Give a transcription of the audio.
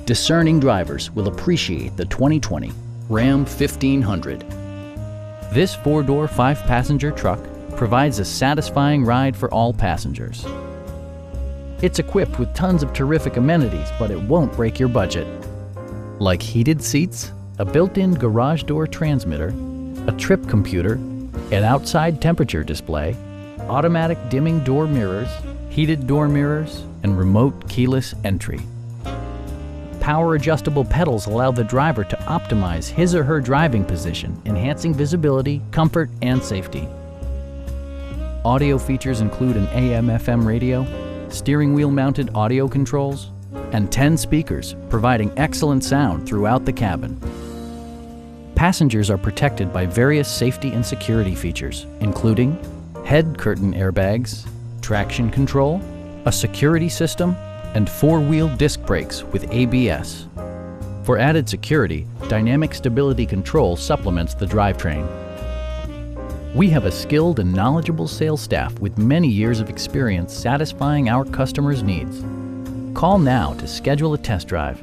Discerning drivers will appreciate the 2020 Ram 1500. This four-door, five-passenger truck provides a satisfying ride for all passengers. It's equipped with tons of terrific amenities, but it won't break your budget. Like heated seats, a built-in garage door transmitter, a trip computer, an outside temperature display, automatic dimming door mirrors, heated door mirrors, and remote keyless entry. Power adjustable pedals allow the driver to optimize his or her driving position, enhancing visibility, comfort, and safety. Audio features include an AM/FM radio, steering wheel mounted audio controls, and 10 speakers, providing excellent sound throughout the cabin. Passengers are protected by various safety and security features, including head curtain airbags, traction control, a security system, and four-wheel disc brakes with ABS. For added security, dynamic stability control supplements the drivetrain. We have a skilled and knowledgeable sales staff with many years of experience satisfying our customers' needs. Call now to schedule a test drive.